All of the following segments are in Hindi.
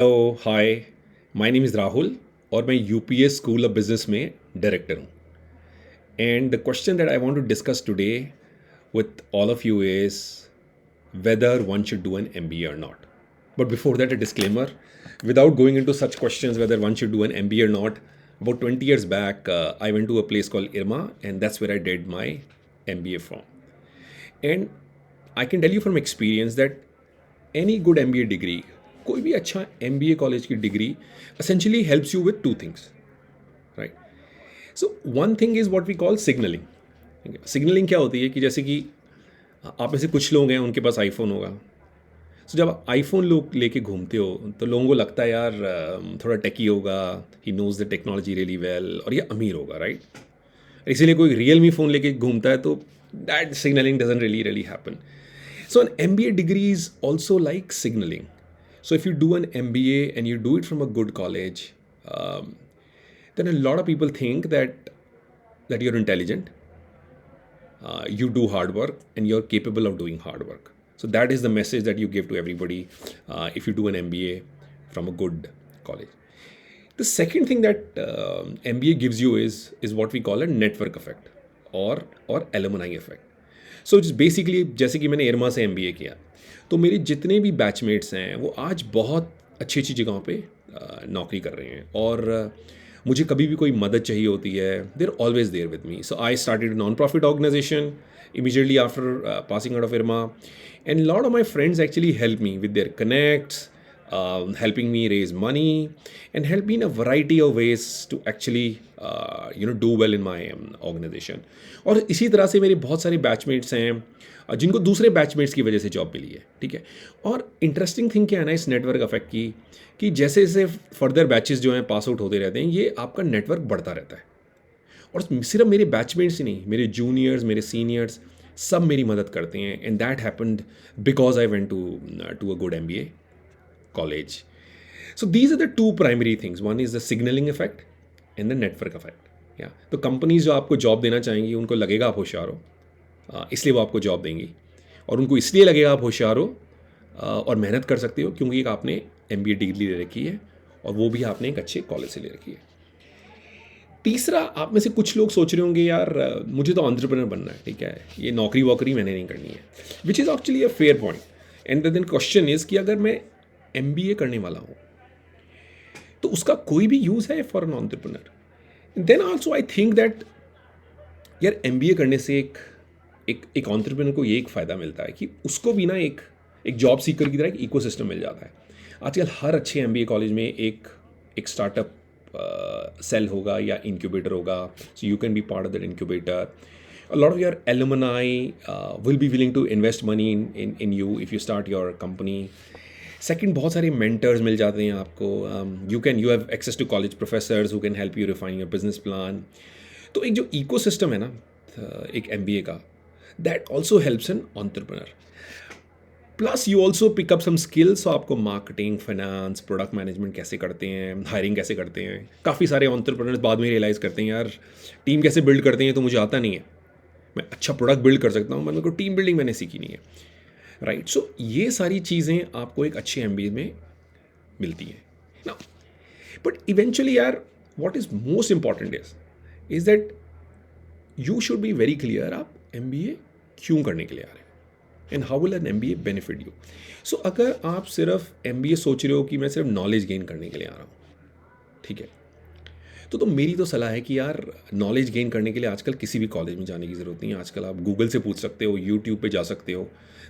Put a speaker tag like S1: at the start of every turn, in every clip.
S1: Hello hi. My name is Rahul और मैं यूपीएस स्कूल ऑफ बिजनेस में डायरेक्टर हूँ। And the question that I want to discuss today with all of you is whether one should do an MBA or not. But before that, a disclaimer: without going into such questions, whether one should do an MBA or not, about 20 years back, I went to a place called IRMA, and that's where I did my MBA from. And I can tell you from experience that any good MBA degree, कोई भी अच्छा MBA कॉलेज की degree essentially helps you with two things, right? So one thing is what we call signaling. Signalling क्या होती है कि जैसे कि आप में से कुछ लोग हैं उनके पास आईफोन होगा। सो जब आप आईफोन लोग लेके घूमते हो तो लोगों को लगता है यार थोड़ा टेकी होगा, he knows the technology really well, और ये अमीर होगा, राइट? इसीलिए कोई रियल मी फ़ोन लेके घूमता है तो that signalling doesn't really really happen. So an MBA degree is also like signaling. So if you do an MBA and you do it from a good college, then a lot of people think that you're intelligent, you do hard work, and you're capable of doing hard work. So that is the message that you give to everybody if you do an MBA from a good college. The second thing that MBA gives you is what we call a network effect or alumni effect. So basically जैसे कि मैंने एरमा से MBA किया, तो मेरे जितने भी बैचमेट्स हैं वो आज बहुत अच्छी अच्छी जगहों पे नौकरी कर रहे हैं, और मुझे कभी भी कोई मदद चाहिए होती है, they are always there with me. So I started non profit organisation immediately after passing out of IRMA, and a lot of my friends actually helped me with their connects, helping me raise money, and help me in a variety of ways to actually do well in my organization. और इसी तरह से मेरे बहुत सारे बैचमेट्स हैं जिनको दूसरे बैचमेट्स की वजह से जॉब मिली है, ठीक है. और इंटरेस्टिंग थिंग क्या है ना इस नेटवर्क इफेक्ट की, कि जैसे जैसे फर्दर बैचेस जो हैं पास आउट होते रहते हैं, ये आपका नेटवर्क बढ़ता रहता है. और सिर्फ मेरे बैचमेट्स ही नहीं, मेरे जूनियर्स, मेरे सीनियर्स, सब मेरी मदद करते हैं. And that happened because I went to a good MBA college. So these are the two primary things. One is the signaling effect and the network effect. Yeah. तो कंपनीज जो आपको जॉब देना चाहेंगी उनको लगेगा आप होशियार हो, इसलिए वो आपको जॉब देंगी. और उनको इसलिए लगेगा आप होशियार हो और मेहनत कर सकते हो क्योंकि एक आपने MBA डिग्री ले रखी है, और वो भी आपने एक अच्छे कॉलेज से ले रखी है. तीसरा, आप में से कुछ लोग सोच रहे होंगे यार मुझे तो एंटरप्रेन्योर बनना है, ठीक है, ये नौकरी वोकरी मैंने नहीं करनी है, which is actually a fair point. And then question is कि अगर मैं MBA करने वाला हूँ तो उसका कोई भी यूज़ है for an entrepreneur. Then also I think that यार MBA करने से एक एक एक एंटरप्रेन्योर को ये एक फ़ायदा मिलता है कि उसको भी ना एक एक जॉब सीकर की तरह एक इकोसिस्टम मिल जाता है. आजकल हर अच्छे MBA कॉलेज में एक एक स्टार्टअप सेल होगा या इंक्यूबेटर होगा. So you can be part of that incubator. A lot of your alumni will be willing to invest money in you if you start your company. Second, बहुत सारे मेंटर्स मिल जाते हैं आपको. You have access to college professors who can help you refine your business plan. तो एक जो इको सिस्टम है ना एक MBA का, that also helps an entrepreneur. Plus you also pick up some skills. तो आपको मार्केटिंग, फाइनेंस, प्रोडक्ट मैनेजमेंट कैसे करते हैं, हायरिंग कैसे करते हैं. काफ़ी सारे एंटरप्रेन्योर्स बाद में रियलाइज़ करते हैं यार टीम कैसे बिल्ड करते हैं तो मुझे आता नहीं है. मैं अच्छा प्रोडक्ट बिल्ड कर सकता हूँ, मेरे को टीम बिल्डिंग मैंने सीखी नहीं है, राइट. सो ये सारी चीज़ें आपको एक अच्छे MBA में मिलती हैं ना. बट इवेंचुअली यार what is most important is that you should be very clear आप MBA क्यों करने के लिए आ रहे हैं, and how will an MBA benefit you. So अगर आप सिर्फ MBA सोच रहे हो कि मैं सिर्फ नॉलेज गेन करने के लिए आ रहा हूँ, ठीक है, तो मेरी तो सलाह है कि यार नॉलेज गेन करने के लिए आजकल किसी भी कॉलेज में जाने की ज़रूरत नहीं है. आजकल आप गूगल से पूछ सकते हो, यूट्यूब पे जा सकते हो.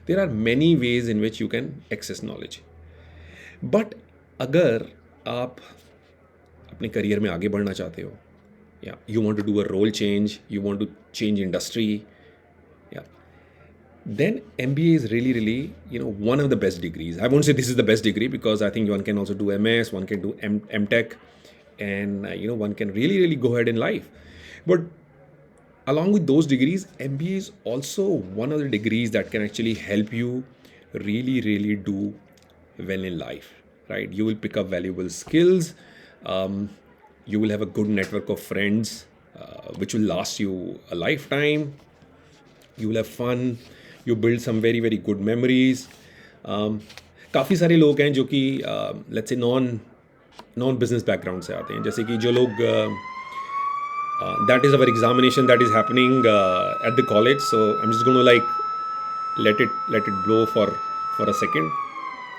S1: There are many ways in which you can access knowledge. But अगर आप अपने करियर में आगे बढ़ना चाहते हो, या you want to do a role change, you want to change industry, या then MBA is really one of the best degrees. I won't say this is the best degree because I think one can also do MS, one can do MTech, and one can really go ahead in life. But along with those degrees, MBA is also one of the degrees that can actually help you really do well in life, right? You will pick up valuable skills. You will have a good network of friends which will last you a lifetime. You will have fun. You build some very good memories. काफ़ी सारे लोग हैं जो कि let's say non non business background से आते हैं, जैसे कि जो लोग that is our examination that is happening at the college, so I am just gonna like let it blow for a second.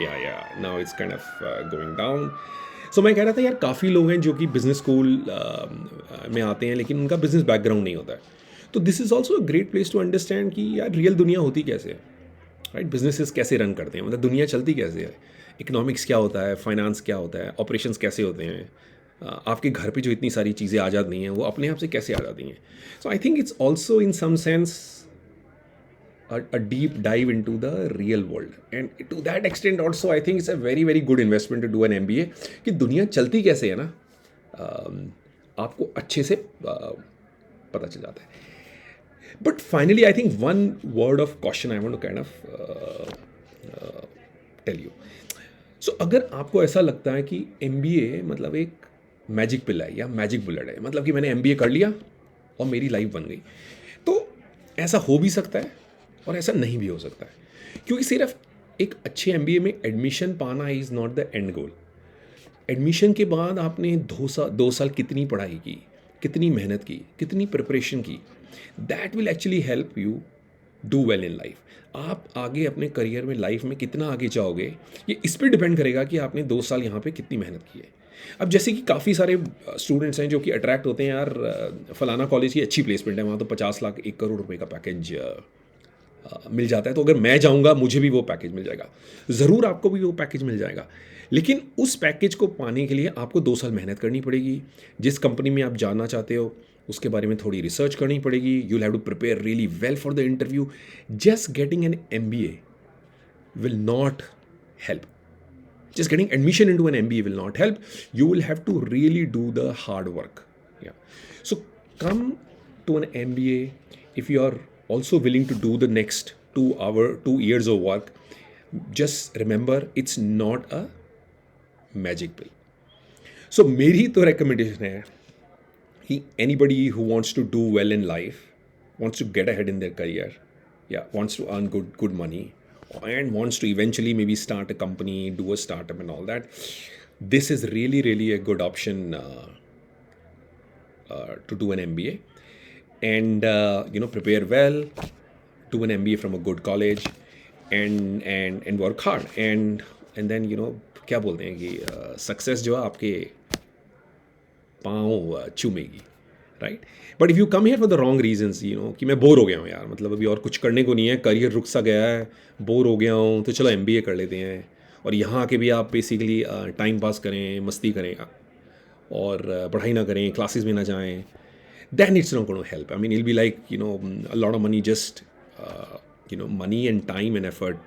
S1: Yeah, now it's kind of going down. So मैं कह रहा था यार, काफ़ी लोग हैं जो कि बिजनेस स्कूल में आते हैं लेकिन उनका बिजनेस बैकग्राउंड नहीं होता है. तो this is also a great place to understand कि यार रियल दुनिया होती कैसे है, राइट. बिजनेसेस कैसे रन करते हैं, मतलब दुनिया चलती कैसे है, इकोनॉमिक्स क्या होता है, फाइनेंस क्या होता है, ऑपरेशंस कैसे होते हैं. आपके घर पे जो इतनी सारी चीज़ें आ जाती हैं वो अपने आप से कैसे आ जाती हैं. So I think it's also in some sense a deep dive into the real world, and to that extent also I think it's a very very good investment to do an MBA कि दुनिया चलती कैसे है ना, आपको अच्छे से पता चल जाता है. But finally I think one word of question I want to kind of tell you. So अगर आपको ऐसा लगता है कि MBA मतलब एक मैजिक पिल है या मैजिक बुलेट है, मतलब कि मैंने MBA कर लिया और मेरी लाइफ बन गई, तो ऐसा हो भी सकता है और ऐसा नहीं भी हो सकता है. क्योंकि सिर्फ एक अच्छे MBA में एडमिशन पाना is not the end goal. Admission के बाद आपने 2 साल कितनी पढ़ाई की, कितनी मेहनत की, कितनी प्रिपरेशन की, that will actually help you do well in life. आप आगे अपने करियर में, लाइफ में कितना आगे जाओगे, ये इस पर डिपेंड करेगा कि आपने 2 साल यहाँ पे कितनी मेहनत की है. अब जैसे कि काफ़ी सारे स्टूडेंट्स हैं जो कि अट्रैक्ट होते हैं, यार फलाना कॉलेज की अच्छी प्लेसमेंट है, वहाँ तो 50 लाख 1 करोड़ रुपए का पैकेज मिल जाता है, तो अगर मैं जाऊंगा मुझे भी वो पैकेज मिल जाएगा. ज़रूर आपको भी वो पैकेज मिल जाएगा, लेकिन उस पैकेज को पाने के लिए आपको 2 साल मेहनत करनी पड़ेगी. जिस कंपनी में आप जाना चाहते हो उसके बारे में थोड़ी रिसर्च करनी पड़ेगी. You will have to prepare really well for the interview. Just getting an MBA will not help. Just getting admission into an MBA will not help. You will have to really do the hard work. Yeah. So come to an MBA if you are also willing to do the next 2 years of work. Just remember, it's not a magic pill. So मेरी तो recommendation है कि anybody who wants to do well in life, wants to get ahead in their career, yeah, wants to earn good money, and wants to eventually maybe start a company, do a startup and all that, this is really really a good option to do an MBA. And prepare well, do an MBA from a good college, and work hard, and then क्या बोलते हैं कि सक्सेस जो है आपके पाँव चूमेगी, right. But if you come here for the wrong reasons, कि मैं बोर हो गया हूँ यार, मतलब अभी और कुछ करने को नहीं है, करियर रुक सा गया है, बोर हो गया हूँ, तो चलो MBA कर लेते हैं, और यहाँ आके भी आप बेसिकली टाइम पास करें, मस्ती करें और पढ़ाई ना करें, क्लासेस में ना जाएं, then it's not going to help. I mean, it'll be like, a lot of money just, money and time and effort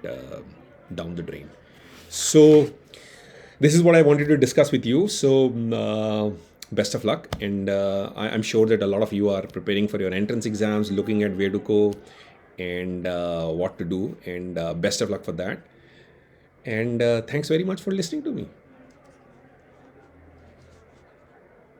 S1: down the drain. So this is what I wanted to discuss with you. So best of luck. And I'm sure that a lot of you are preparing for your entrance exams, looking at where to go and what to do. And best of luck for that. And thanks very much for listening to me.